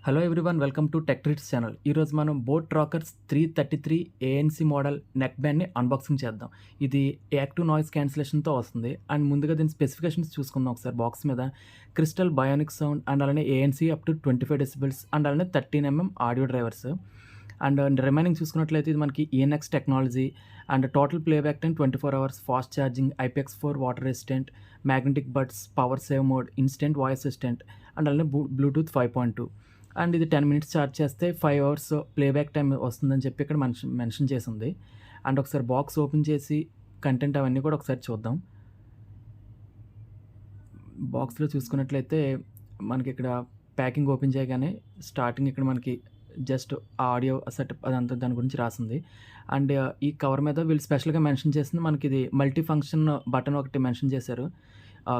Hello everyone welcome to tech treats channel. ఈరోజు మనం boAt Rockerz 333 ANC model neck బ్యాండ్ని unboxing చేద్దాం. ఇది యాక్టివ్ నాయిస్ క్యాన్సిలేషన్తో వస్తుంది. అండ్ ముందుగా దీని స్పెసిఫికేషన్స్ చూసుకుందాం ఒకసారి. బాక్స్ మీద క్రిస్టల్ బయోనిక్ సౌండ్ అండ్ అలానే ANC up to 25 decibels and అలానే 13 mm audio drivers. And remaining చూసుకున్నట్లయితే ఇది మనకి ENX technology and total playback time 24 hours, fast charging, IPX4 water resistant, magnetic buds, power save mode, instant voice assistant and అలానే Bluetooth 5.2. And ఇది 10 minutes charge చేస్తే 5 hours playback time వస్తుందని చెప్పి ఇక్కడ mention చేసి ఉంది. అండ్ ఒకసారి బాక్స్ ఓపెన్ చేసి కంటెంట్ అవన్నీ కూడా ఒకసారి చూద్దాం. బాక్స్లో చూసుకున్నట్లయితే మనకి ఇక్కడ ప్యాకింగ్ ఓపెన్ చేయగానే స్టార్టింగ్ ఇక్కడ మనకి జస్ట్ ఆడియో సెటప్ అదంతా దాని గురించి రాసింది. అండ్ ఈ కవర్ మీద వీళ్ళు స్పెషల్గా మెన్షన్ చేసింది మనకి ఇది మల్టీ ఫంక్షన్ బటన్ ఒకటి మెన్షన్ చేశారు.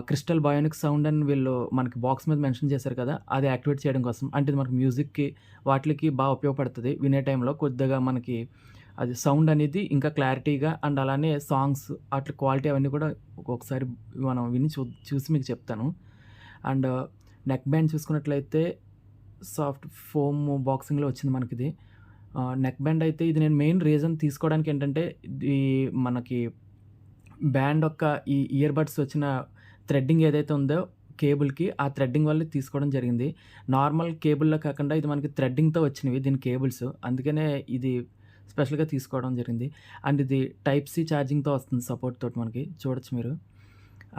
క్రిస్టల్ బయోనిక్ సౌండ్ అని వీళ్ళు మనకి బాక్స్ మీద మెన్షన్ చేశారు కదా, అది యాక్టివేట్ చేయడం కోసం. అంటే ఇది మనకి మ్యూజిక్కి వాటికి బాగా ఉపయోగపడుతుంది. వినే టైంలో కొద్దిగా మనకి అది సౌండ్ అనేది ఇంకా క్లారిటీగా అండ్ అలానే సాంగ్స్ అట్లా క్వాలిటీ అవన్నీ కూడా ఒకసారి మనం విని చూసి మీకు చెప్తాను. అండ్ నెక్ బ్యాండ్ చూసుకున్నట్లయితే సాఫ్ట్ ఫోమ్ బాక్సింగ్లో వచ్చింది మనకిది. నెక్ బ్యాండ్ అయితే ఇది నేను మెయిన్ రీజన్ తీసుకోవడానికి ఏంటంటే ఇది మనకి బ్యాండ్ యొక్క ఈ ఇయర్ బడ్స్ వచ్చిన థ్రెడ్డింగ్ ఏదైతే ఉందో కేబుల్కి, ఆ థ్రెడ్డింగ్ వల్ల తీసుకోవడం జరిగింది. నార్మల్ కేబుల్లో కాకుండా ఇది మనకి థ్రెడ్డింగ్తో వచ్చినవి దీని కేబుల్స్, అందుకనే ఇది స్పెషల్గా తీసుకోవడం జరిగింది. అండ్ ఇది టైప్ సి ఛార్జింగ్తో వస్తుంది, సపోర్ట్ తోటి మనకి చూడొచ్చు మీరు.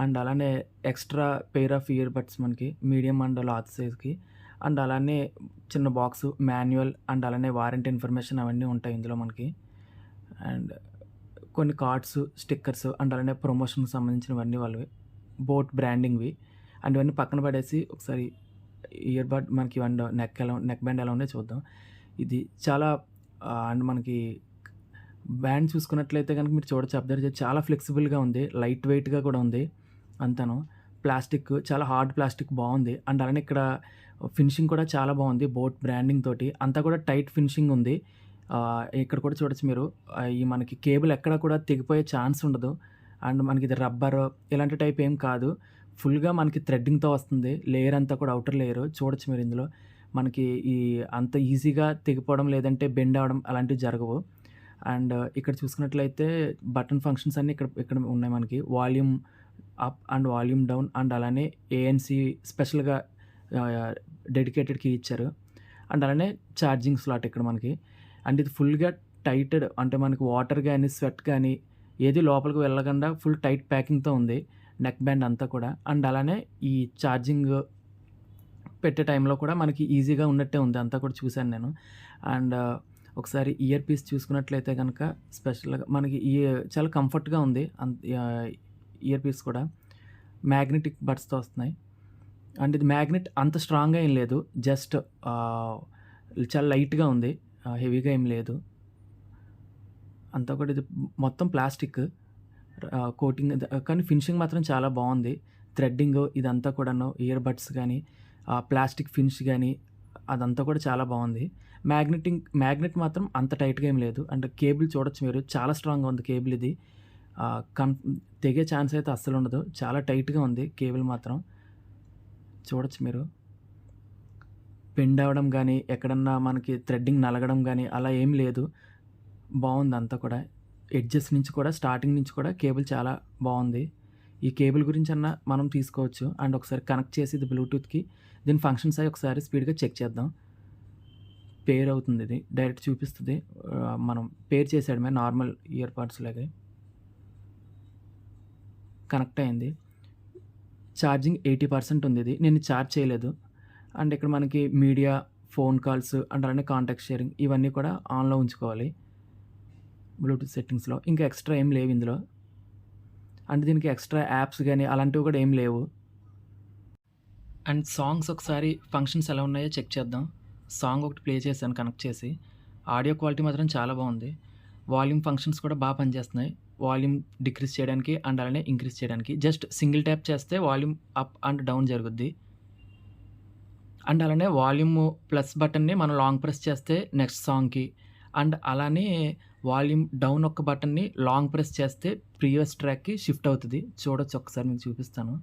అండ్ అలానే extra pair of ear buds మనకి మీడియం అండ్ లార్జ్ సైజ్కి. అండ్ అలానే చిన్న బాక్సు, మాన్యువల్ అండ్ అలానే వారంటీ ఇన్ఫర్మేషన్ అవన్నీ ఉంటాయి ఇందులో మనకి. అండ్ కొన్ని కార్డ్స్, స్టిక్కర్స్ అండ్ అలానే ప్రమోషన్కి సంబంధించినవన్నీ వాళ్ళవి, బోట్ బ్రాండింగ్వి. అండ్ ఇవన్నీ పక్కన పడేసి ఒకసారి ఇయర్ బడ్ మనకి నెక్ బ్యాండ్ ఎలా ఉన్నాయో చూద్దాం. ఇది చాలా అండ్ మనకి బ్యాండ్ చూసుకున్నట్లయితే కనుక మీరు చూడొచ్చు, అబ్జర్వ్ చేసి చాలా ఫ్లెక్సిబుల్గా ఉంది, లైట్ వెయిట్గా కూడా ఉంది. అంతాను ప్లాస్టిక్, చాలా హార్డ్ ప్లాస్టిక్ బాగుంది. అండ్ అలానే ఇక్కడ ఫినిషింగ్ కూడా చాలా బాగుంది, బోట్ బ్రాండింగ్ తోటి అంతా కూడా టైట్ ఫినిషింగ్ ఉంది. ఇక్కడ కూడా చూడొచ్చు మీరు, ఈ మనకి కేబుల్ ఎక్కడ కూడా తెగిపోయే ఛాన్స్ ఉండదు. అండ్ మనకి ఇది రబ్బర్ ఇలాంటి టైప్ ఏం కాదు, ఫుల్గా మనకి థ్రెడ్డింగ్తో వస్తుంది. లేయర్ అంతా కూడా అవుటర్ లేయర్ చూడొచ్చు మీరు. ఇందులో మనకి ఈ అంత ఈజీగా తెగిపోవడం లేదంటే బెండ్ అవ్వడం అలాంటివి జరగవు. అండ్ ఇక్కడ చూసుకున్నట్లయితే బటన్ ఫంక్షన్స్ అన్నీ ఇక్కడ ఉన్నాయి మనకి. Volume up and volume down and అలానే ANC స్పెషల్గా డెడికేటెడ్ కీ ఇచ్చారు. అండ్ అలానే ఛార్జింగ్ స్లాట్ ఇక్కడ మనకి. అండ్ ఇది ఫుల్గా టైటెడ్, అంటే మనకి వాటర్ కానీ స్వెట్ కానీ ఏది లోపలికి వెళ్ళకుండా ఫుల్ టైట్ ప్యాకింగ్తో ఉంది నెక్ బ్యాండ్ అంతా కూడా. అండ్ అలానే ఈ ఛార్జింగ్ పెట్టే టైంలో కూడా మనకి ఈజీగా ఉన్నట్టే ఉంది, అంతా కూడా చూశాను నేను. అండ్ ఒకసారి ఇయర్ పీస్ చూసుకున్నట్లయితే కనుక స్పెషల్గా మనకి చాలా కంఫర్ట్గా ఉంది. ఇయర్ పీస్ కూడా మ్యాగ్నెటిక్ బడ్స్తో వస్తున్నాయి. అండ్ ఇది మ్యాగ్నెట్ అంత స్ట్రాంగ్గా ఏం లేదు, జస్ట్ చాలా లైట్గా ఉంది, హెవీగా ఏం లేదు. అంతా కూడా ఇది మొత్తం ప్లాస్టిక్ కోటింగ్, కానీ ఫినిషింగ్ మాత్రం చాలా బాగుంది. థ్రెడ్డింగ్ ఇదంతా కూడాను, ఇయర్ బడ్స్ కానీ ప్లాస్టిక్ ఫినిష్ కానీ అదంతా కూడా చాలా బాగుంది. మ్యాగ్నెట్ మాత్రం అంత టైట్గా ఏం లేదు. అండ్ కేబుల్ చూడొచ్చు మీరు, చాలా స్ట్రాంగ్గా ఉంది కేబుల్. ఇది తెగే ఛాన్స్ అయితే అస్సలు ఉండదు, చాలా టైట్గా ఉంది కేబుల్ మాత్రం చూడొచ్చు మీరు. బెండ్ అవ్వడం కానీ ఎక్కడన్నా మనకి థ్రెడ్డింగ్ నలగడం కానీ అలా ఏం లేదు, బాగుంది అంతా కూడా. ఎడ్జెస్ నుంచి కూడా స్టార్టింగ్ నుంచి కూడా కేబుల్ చాలా బాగుంది. ఈ కేబుల్ గురించి అన్నా మనం తీసుకోవచ్చు. అండ్ ఒకసారి కనెక్ట్ చేసి ఇది బ్లూటూత్కి దీని ఫంక్షన్స్ అవి ఒకసారి స్పీడ్గా చెక్ చేద్దాం. పేర్ అవుతుంది, ఇది డైరెక్ట్ చూపిస్తుంది, మనం పేర్ చేసేయడమే నార్మల్ ఇయర్ పాడ్స్ లాగే. కనెక్ట్ అయింది. ఛార్జింగ్ 80% ఉంది, ఇది నేను ఛార్జ్ చేయలేదు. అండ్ ఇక్కడ మనకి మీడియా, ఫోన్ కాల్స్ అండ్ అలానే కాంటాక్ట్ షేరింగ్ ఇవన్నీ కూడా ఆన్లో ఉంచుకోవాలి బ్లూటూత్ సెట్టింగ్స్లో. ఇంకా ఎక్స్ట్రా ఏం లేవు ఇందులో. అండ్ దీనికి ఎక్స్ట్రా యాప్స్ కానీ అలాంటివి కూడా ఏం లేవు. అండ్ సాంగ్స్ ఒకసారి ఫంక్షన్స్ ఎలా ఉన్నాయో చెక్ చేద్దాం. సాంగ్ ఒకటి ప్లే చేశాను కనెక్ట్ చేసి, ఆడియో క్వాలిటీ మాత్రం చాలా బాగుంది. వాల్యూమ్ ఫంక్షన్స్ కూడా బాగా పనిచేస్తున్నాయి, వాల్యూమ్ డిక్రీజ్ చేయడానికి అండ్ అలానే ఇంక్రీజ్ చేయడానికి. జస్ట్ సింగిల్ ట్యాప్ చేస్తే వాల్యూమ్ అప్ అండ్ డౌన్ జరుగుద్ది. అండ్ అలానే వాల్యూమ్ ప్లస్ బటన్ని మనం లాంగ్ ప్రెస్ చేస్తే నెక్స్ట్ సాంగ్కి, అండ్ అలానే వాల్యూమ్ డౌన్ ఒక్క బటన్ని లాంగ్ ప్రెస్ చేస్తే ప్రీవియస్ ట్రాక్కి షిఫ్ట్ అవుతుంది. చూడొచ్చు ఒకసారి మీకు చూపిస్తాను.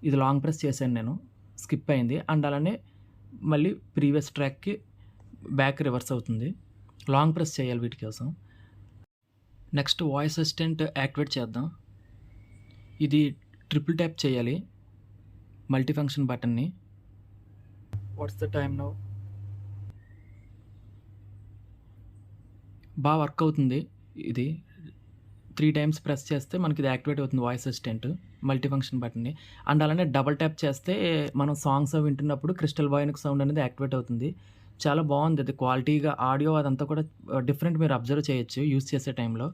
ఇది లాంగ్ ప్రెస్ చేశాను నేను, స్కిప్ అయింది. అండ్ అలానే మళ్ళీ ప్రీవియస్ ట్రాక్‌కి బ్యాక్ రివర్స్ అవుతుంది. లాంగ్ ప్రెస్ చేయాలి వీటి కోసం. నెక్స్ట్ వాయిస్ అసిస్టెంట్ యాక్టివేట్ చేద్దాం. ఇది ట్రిపుల్ ట్యాప్ చేయాలి మల్టీ ఫంక్షన్ బటన్‌ని. What's the time now? Work అవుతుంది ఇది. 3 టైమ్స్ ప్రెస్ చేస్తే మనకిది యాక్టివేట్ అవుతుంది వాయిస్ అసిస్టెంట్ మల్టీ ఫంక్షన్ బటన్‌ని. అండ్ అలానే డబుల్ ట్యాప్ చేస్తే మనం సాంగ్స్ అవి వింటున్నప్పుడు క్రిస్టల్ వాయినిక్ సౌండ్ అనేది యాక్టివేట్ అవుతుంది. చాలా బావుంది అది క్వాలిటీగా ఆడియో అదంతా కూడా డిఫరెంట్ మీరు అబ్జర్వ్ చేయొచ్చు యూజ్ చేసే టైంలో.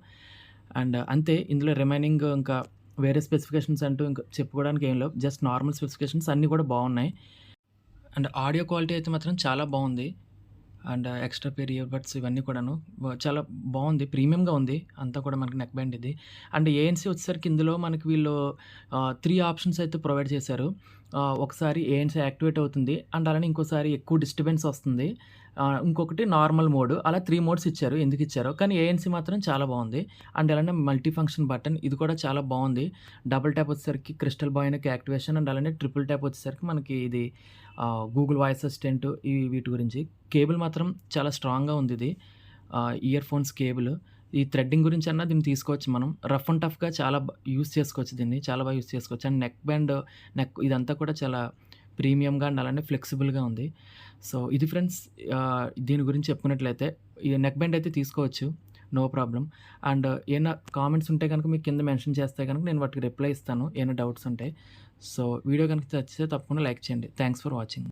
అండ్ అంతే ఇందులో రిమైనింగ్ ఇంకా వేరే స్పెసిఫికేషన్స్ అంటూ ఇంకా చెప్పుకోవడానికి ఏం లేవు. జస్ట్ నార్మల్ స్పెసిఫికేషన్స్ అన్నీ కూడా బావున్నాయి. అండ్ ఆడియో క్వాలిటీ అయితే మాత్రం చాలా బావుంది. And extra pair ear buds ఇవన్నీ కూడాను చాలా బావుంది. ప్రీమియంగా ఉంది. అంతా కూడా మనకి నెక్ బ్యాండ్ ఇది. అండ్ ఏఎన్‌సీ వచ్చేసరికి ఇందులో మనకి వీళ్ళు 3 ఆప్షన్స్ అయితే ప్రొవైడ్ చేశారు. ఒకసారి ఏఎన్‌సీ యాక్టివేట్ అవుతుంది. అండ్ అలానే ఇంకోసారి ఎక్కువ డిస్టర్బెన్స్ వస్తుంది. ఇంకొకటి నార్మల్ మోడ్ అలా 3 మోడ్స్ ఇచ్చారు. ఎందుకిచ్చారో కానీ ఏఎన్‌సీ మాత్రం చాలా బావుంది. అండ్ అలానే మల్టీ ఫంక్షన్ బటన్ ఇది కూడా చాలా బావుంది. డబుల్ ట్యాప్ వచ్చేసరికి క్రిస్టల్ బాయినకి యాక్టివేషన్ అండ్ అలానే ట్రిపుల్ ట్యాప్ వచ్చేసరికి మనకి ఇది గూగుల్ వాయిస్ అసిస్టెంట్ వీటి గురించి. కేబుల్ మాత్రం చాలా స్ట్రాంగ్‌గా ఉంది ఇది. Ear phones cable. ఈ థ్రెడ్డింగ్ గురించన్నా దీన్ని తీసుకోవచ్చు మనం. రఫ్ అండ్ టఫ్‌గా చాలా యూజ్ చేసుకోవచ్చు దీన్ని. చాలా బాగా యూజ్ చేసుకోవచ్చు. అండ్ నెక్ బ్యాండ్ ఇదంతా కూడా చాలా ప్రీమియంగా అండ్ అలానే ఫ్లెక్సిబుల్‌గా ఉంది. సో, ఇది ఫ్రెండ్స్ దీని గురించి చెప్పుకున్నట్లయితే ఈ నెక్ బ్యాండ్ అయితే తీసుకోవచ్చు. No problem. అండ్ ఏమైనా కామెంట్స్ ఉంటే గనుక మీకు కింద మెన్షన్ చేస్తే గనుక నేను వాటికి రిప్లై ఇస్తాను. ఏమైనా డౌట్స్ ఉంటే. సో, వీడియో గనుక నచ్చితే తప్పకుండా లైక్ చేయండి. Thanks for watching.